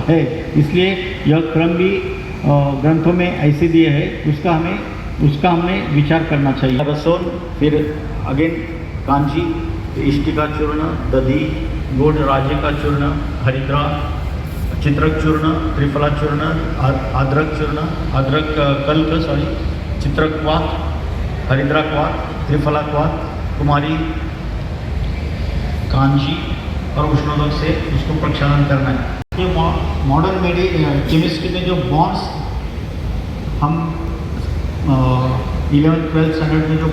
है, इसलिए यह क्रम भी ग्रंथों में ऐसे दिए है, उसका हमने विचार करना चाहिए। रसोन, फिर अगेन कांजी, इष्टिका चूर्ण, दधी, गोड राजे का चूर्ण, हरिद्रा, चित्रक चूर्ण, त्रिफला चूर्ण, अदरक कल्क सॉरी, चित्रक क्वाथ, हरिद्रा क्वाथ, त्रिफला क्वाथ, कुमारी, कांजी और उष्णोदक से उसको प्रक्षालन करना है। ये मॉडर्न केमिस्ट्री में जो बॉन्ड्स हम 11th 12th स्टैंडर्ड में जो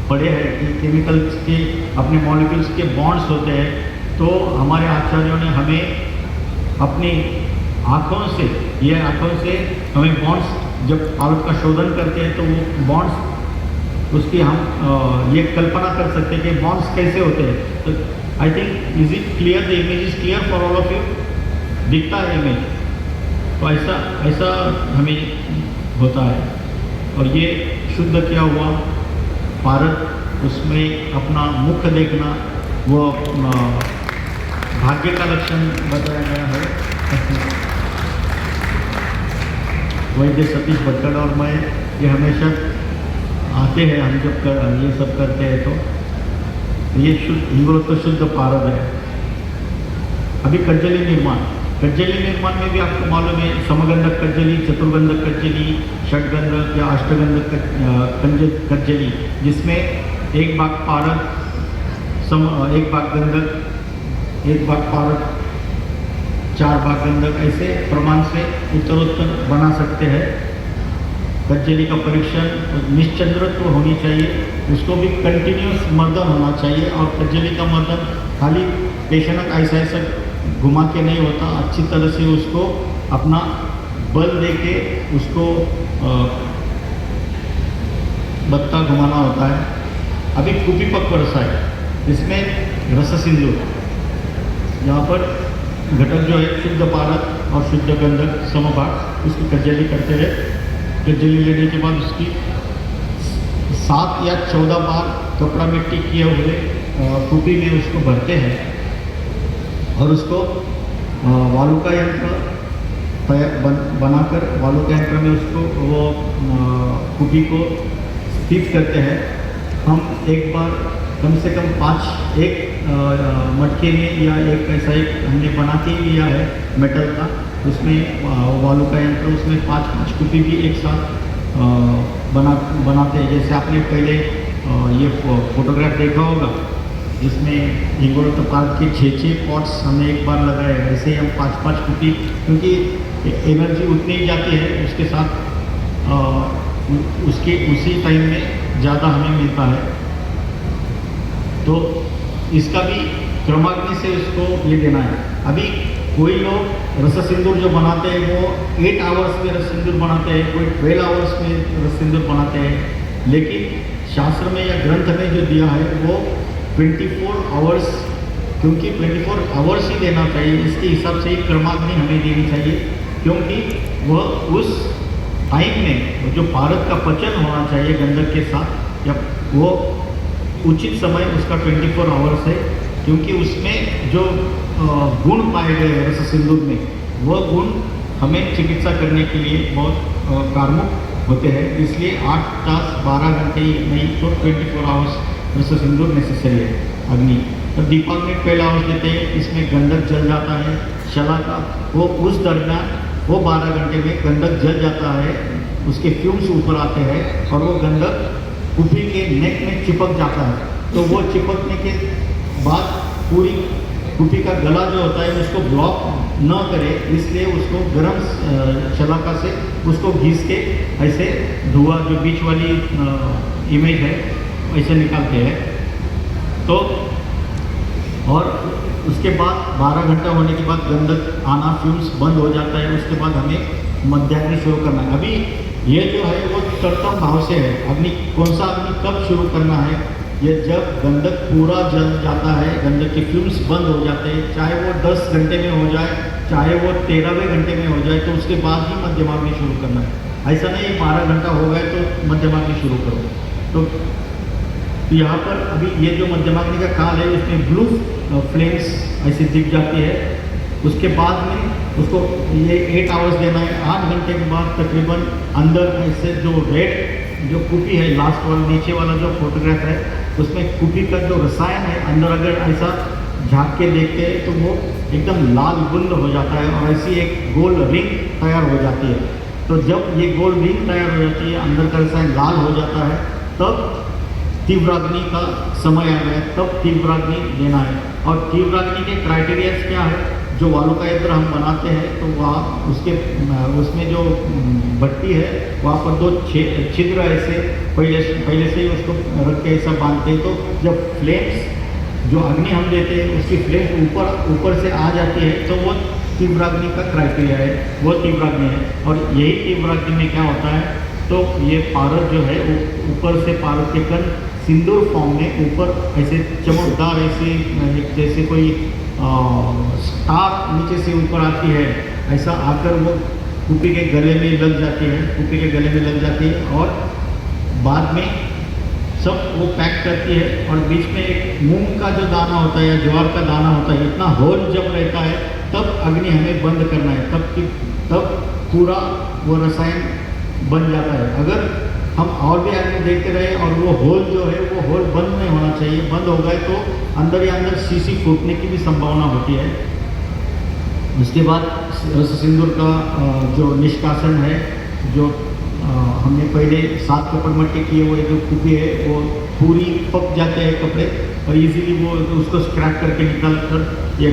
पढ़े हैं कि केमिकल्स के अपने मॉलिक्यूल्स के बॉन्ड्स होते हैं, तो हमारे आचार्यों ने हमें अपनी आँखों से हमें बॉन्ड्स, जब पारद का शोधन करते हैं तो वो बॉन्ड्स उसकी हम ये कल्पना कर सकते हैं कि बॉन्ड्स कैसे होते हैं। तो I think is it clear, the image is clear for all of you, दिखता है इमेज, तो ऐसा हमें होता है। और ये शुद्ध किया हुआ पारद, उसमें अपना मुख देखना वो भाग्य का लक्षण बताया गया है। वैद्य सतीश भट्टड़ और मैं ये हमेशा आते हैं, हम जब ये सब करते हैं तो ये शुद्ध तो शुद्ध पारद है। अभी कज्जली निर्माण में भी आपको मालूम है, समगंधक कज्जली, चतुर्गंधक कज्जली, षटगंधक या अष्टगंधक कज्जली, जिसमें एक भाग पारद, एक भाग गंधक, एक भाग पारद, 4 भाग गंधक, ऐसे प्रमाण से उत्तरोत्तर बना सकते हैं। कज्जली का परीक्षण निश्चंद्रत्व होनी चाहिए, उसको भी कंटिन्यूस मर्दन होना चाहिए। और कज्जली का मर्दन खाली पेशेंट ऐसा घुमा के नहीं होता, अच्छी तरह से उसको अपना बल दे के उसको बत्ता घुमाना होता है। अभी कुपीपक्व रसा है, इसमें रस सिंदूर, यहाँ पर घटक जो है शुद्ध पारद और शुद्ध गंधक समभाग, उसकी कज्जली करते हैं। कज्जली लेने के बाद उसकी 7 या 14 बार कपड़ा मिट्टी किए हुए कुपी में उसको भरते हैं और उसको वालुका यंत्र बनाकर वालुका यंत्र में उसको वो कुपी को स्थित करते हैं। हम एक बार कम से कम 5 एक मटके में या एक ऐसा एक हमने बना के लिया है मेटल का, उसमें वालुका यंत्र, उसमें 5-5 कुपी भी एक साथ बनाते हैं। जैसे आपने पहले ये फोटोग्राफ देखा होगा, जिसमें हिंगोलोत्थ पार्क के 6-6 पॉट्स हमने एक बार लगाए, ऐसे ही हम 5-5 कुपी, क्योंकि एनर्जी उतनी ही जाती है, उसके साथ उसके उसी टाइम में ज़्यादा हमें मिलता है। तो इसका भी क्रमाग्नि से उसको ये देना है। अभी कोई लोग रस सिंदूर जो बनाते हैं वो 8 आवर्स में रस सिंदूर बनाते हैं, कोई 12 आवर्स में रस सिंदूर बनाते हैं, लेकिन शास्त्र में या ग्रंथ में जो दिया है वो 24 आवर्स, क्योंकि 24 आवर्स ही देना चाहिए, इसके हिसाब से ही क्रमाग्नि हमें देनी चाहिए, क्योंकि वह उस टाइम में जो पारद का पचन होना चाहिए गंधक के साथ, या वो उचित समय उसका 24 आवर्स है, क्योंकि उसमें जो गुण पाए गए हैं रस सिंदूर में, वह गुण हमें चिकित्सा करने के लिए बहुत कारगर होते हैं। इसलिए 8 तास 12 घंटे नहीं तो 24 आवर्स रस सिंदूर नेसेसरी है। अग्नि तो दीपाग्नि 12 आवर्स देते हैं, इसमें गंधक जल जाता है। शला का वो उस दरमियान वो 12 घंटे में गंधक जल जाता है, उसके फ्यूम्स ऊपर आते हैं और वो गंधक कुपी के नेक में चिपक जाता है। तो वो चिपकने के बाद पूरी कुपी का गला जो होता है उसको ब्लॉक न करे, इसलिए उसको गर्म शलाका से उसको घिस के ऐसे धुआं जो बीच वाली इमेज है ऐसे निकालते हैं। तो और उसके बाद 12 घंटा होने के बाद गंधक आना, फ्यूम्स बंद हो जाता है। उसके बाद हमें मध्याग्नि शुरू करना है। अभी ये जो है वो तत्व भाव से है। अग्नि कौन सा अग्नि कब शुरू करना है? ये जब गंधक पूरा जल जाता है, गंधक के फ्यूम्स बंद हो जाते हैं, चाहे वो 10 घंटे में हो जाए, चाहे वो 13वें घंटे में हो जाए, तो उसके बाद ही मध्यमाग्नि शुरू करना है। ऐसा नहीं 12 घंटा हो गए तो मध्यमाग्नि शुरू करो। तो यहाँ पर अभी ये जो मध्यमाग्नि का काल है उसमें ब्लू फ्लेम्स ऐसे दिख जाती है। उसके बाद में उसको ये 8 आवर्स देना है। 8 घंटे के बाद तकरीबन अंदर ऐसे जो रेड जो कुपी है, लास्ट वाला नीचे वाला जो फोटोग्राफ है उसमें कुपी का जो रसायन है अंदर अगर ऐसा झाँक के देखते हैं तो वो एकदम लाल बुंद हो जाता है और ऐसी एक गोल रिंग तैयार हो जाती है। तो जब ये गोल रिंग तैयार हो जाती है, अंदर का रसायन लाल हो जाता है, तब तीव्राग्नि का समय आ गया, तब तीव्राग्नि देना है। और तीव्राग्नि के क्राइटेरिया क्या है? जो वालू का यंत्र हम बनाते हैं तो वहाँ उसमें जो भट्टी है वहाँ पर 2 छिद्र ऐसे पहले से ही उसको रख के ऐसा बांधते हैं। तो जब फ्लेम्स जो अग्नि हम देते हैं उसकी फ्लेम ऊपर से आ जाती है तो वो तीव्राग्नि का क्राइटेरिया है, वो तीव्राग्नि है। और यही तीव्राग्नि में क्या होता है, तो ये पारद जो है ऊपर से पारद के कण सिंदूर फॉर्म में ऊपर ऐसे चमकदार ऐसे जैसे कोई स्टार नीचे से ऊपर आती है, ऐसा आकर वो कुपी के गले में लग जाती है, कुपी के गले में लग जाती है और बाद में सब वो पैक करती है। और बीच में एक मूंग का जो दाना होता है या ज्वार का दाना होता है, इतना होल जब रहता है तब अग्नि हमें बंद करना है, तब पूरा वो रसायन बन जाता है। अगर हम और भी अग्नि देखते रहे और वो होल जो है वो होल बंद नहीं होना चाहिए, बंद हो गए तो अंदर ही अंदर शीशी फूटने की भी संभावना होती है। उसके बाद रस सिंदूर का जो निष्कासन है, जो हमने पहले 7 कपड़ मट्टी किए हुए जो कुपी है वो पूरी पक जाते हैं कपड़े और इजीली वो उसको स्क्रैप करके निकाल कर ये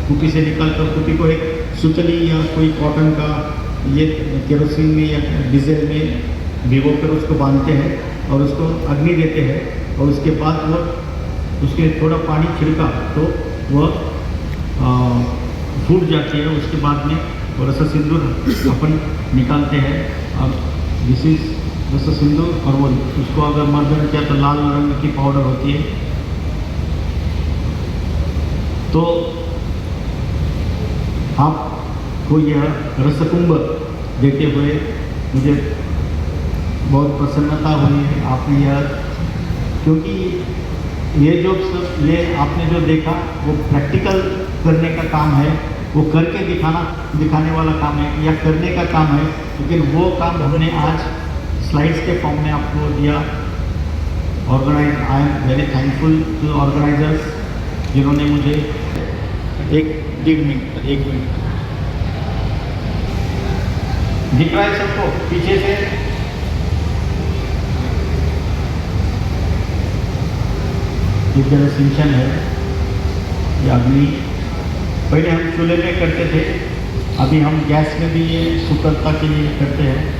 कुपी से निकाल कर कुपी को एक सुतली या कोई कॉटन का ये केरोसिन में या डीजल में भिगो कर उसको बांधते हैं और उसको अग्नि देते हैं। और उसके बाद वो उसके थोड़ा पानी छिड़का तो वह फूट जाती है। उसके बाद में रस सिंदूर अपन निकालते हैं। अब दिस इज रस सिंदूर और वो उसको अगर मर्दन किया तो लाल रंग की पाउडर होती है। तो आपको यह रसकुंभ देते हुए मुझे बहुत प्रसन्नता हुई है। आपने यह, क्योंकि ये जो सब ये आपने जो देखा वो प्रैक्टिकल करने का काम है, वो करके दिखाने वाला काम है या करने का काम है, लेकिन वो काम हमने आज स्लाइड्स के फॉर्म में आपको दिया। I am very thankful to organisers जिन्होंने मुझे 1-1.5 मिनट दिख रहा है सबको पीछे से। इस तरह सिंचन है ये अग्नि पहले हम चूल्हे में करते थे, अभी हम गैस में भी ये सुकरता के लिए करते हैं।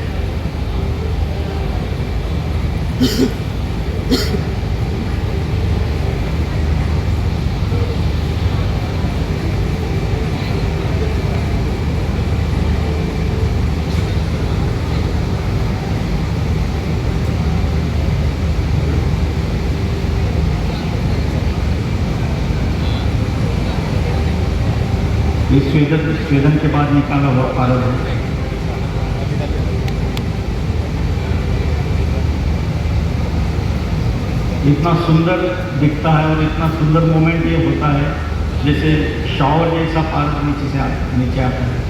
ये स्वेदन के बाद निकाला हुआ पारद है। इतना सुंदर दिखता है और इतना सुंदर मोमेंट ये होता है जैसे शावर जैसा पारद नीचे आता है।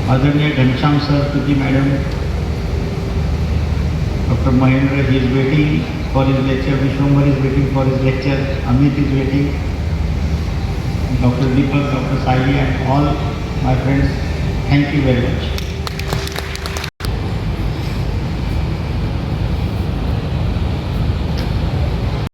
आदरणीय Ghanshyam sir, Tuki madam, doctor Mahendra, he is waiting for his lecture, Vishwambhar is waiting for his lecture, Amit is waiting, doctor Deepak, doctor Saili and all my friends, thank you very much.